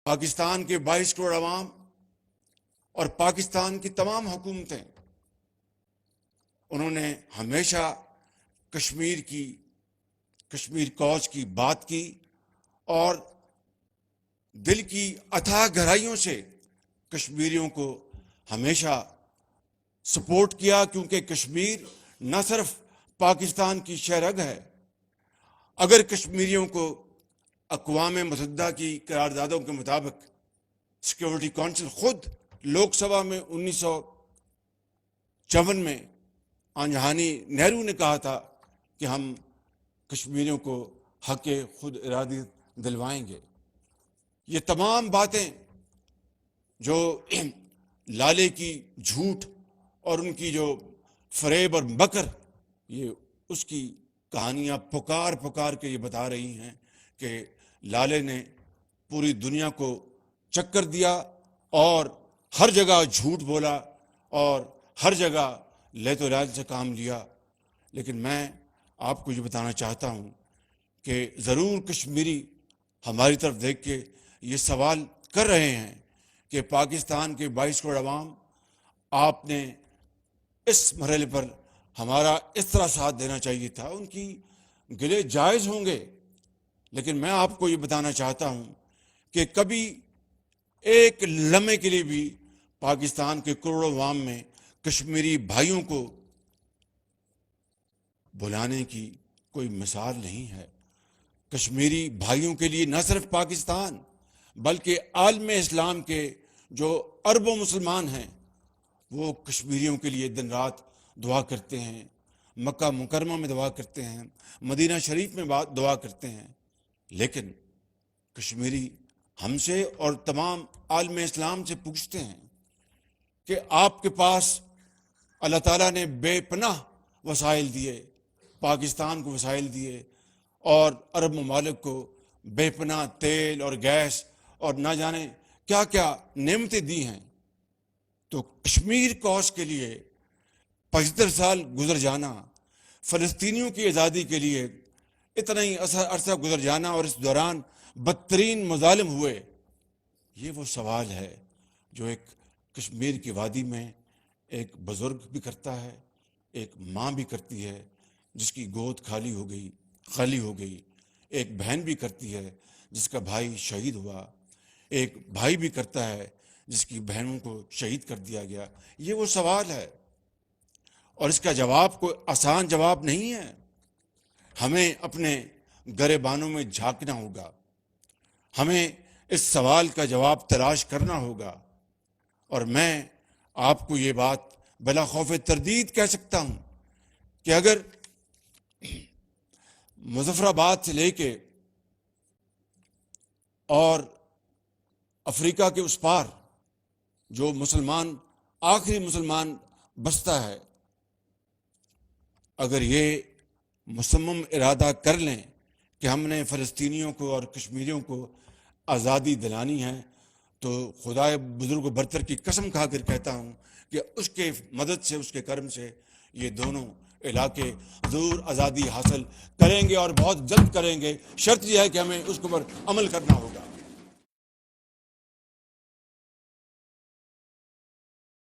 پاکستان کے 22 کروڑ عوام اور پاکستان کی تمام حکومتیں، انہوں نے ہمیشہ کشمیر کوچ کی بات کی اور دل کی اتھاہ گہرائیوں سے کشمیریوں کو ہمیشہ سپورٹ کیا، کیونکہ کشمیر نہ صرف پاکستان کی شہرگ ہے۔ اگر کشمیریوں کو اقوام متحدہ کی قراردادوں کے مطابق سیکورٹی کونسل خود لوک سبھا میں 1954 میں آنجہانی نہرو نے کہا تھا کہ ہم کشمیریوں کو حق خود ارادی دلوائیں گے، یہ تمام باتیں جو لالے کی جھوٹ اور ان کی جو فریب اور مکر، یہ اس کی کہانیاں پکار کے یہ بتا رہی ہیں کہ لالے نے پوری دنیا کو چکر دیا اور ہر جگہ جھوٹ بولا اور ہر جگہ لیت و لال سے کام لیا۔ لیکن میں آپ کو یہ بتانا چاہتا ہوں کہ ضرور کشمیری ہماری طرف دیکھ کے یہ سوال کر رہے ہیں کہ پاکستان کے 22 کروڑ عوام، آپ نے اس مرحلے پر ہمارا اس طرح ساتھ دینا چاہیے تھا۔ ان کی گلے جائز ہوں گے، لیکن میں آپ کو یہ بتانا چاہتا ہوں کہ کبھی ایک لمحے کے لیے بھی پاکستان کے کروڑوں عوام میں کشمیری بھائیوں کو بلانے کی کوئی مثال نہیں ہے۔ کشمیری بھائیوں کے لیے نہ صرف پاکستان بلکہ عالم اسلام کے جو اربوں مسلمان ہیں، وہ کشمیریوں کے لیے دن رات دعا کرتے ہیں، مکہ مکرمہ میں دعا کرتے ہیں، مدینہ شریف میں دعا کرتے ہیں۔ لیکن کشمیری ہم سے اور تمام عالم اسلام سے پوچھتے ہیں کہ آپ کے پاس اللہ تعالیٰ نے بے پناہ وسائل دیے، پاکستان کو وسائل دیے اور عرب ممالک کو بے پناہ تیل اور گیس اور نہ جانے کیا کیا نعمتیں دی ہیں، تو کشمیر کوس کے لیے 75 سال گزر جانا، فلسطینیوں کی آزادی کے لیے اتنا ہی عرصہ گزر جانا اور اس دوران بدترین مظالم ہوئے، یہ وہ سوال ہے جو ایک کشمیر کی وادی میں ایک بزرگ بھی کرتا ہے، ایک ماں بھی کرتی ہے جس کی گود خالی ہو گئی، ایک بہن بھی کرتی ہے جس کا بھائی شہید ہوا، ایک بھائی بھی کرتا ہے جس کی بہنوں کو شہید کر دیا گیا۔ یہ وہ سوال ہے اور اس کا جواب کوئی آسان جواب نہیں ہے۔ ہمیں اپنے گریبانوں میں جھانکنا ہوگا، ہمیں اس سوال کا جواب تلاش کرنا ہوگا، اور میں آپ کو یہ بات بلا خوف تردید کہہ سکتا ہوں کہ اگر مظفر آباد سے لے کے اور افریقہ کے اس پار جو آخری مسلمان بستا ہے، اگر یہ مصمم ارادہ کر لیں کہ ہم نے فلسطینیوں کو اور کشمیریوں کو آزادی دلانی ہے، تو خدائے بزرگ و برتر کی قسم کھا کر کہتا ہوں کہ اس کے مدد سے، اس کے کرم سے یہ دونوں علاقے ضرور آزادی حاصل کریں گے اور بہت جلد کریں گے۔ شرط یہ ہے کہ ہمیں اس کے اوپر عمل کرنا ہوگا۔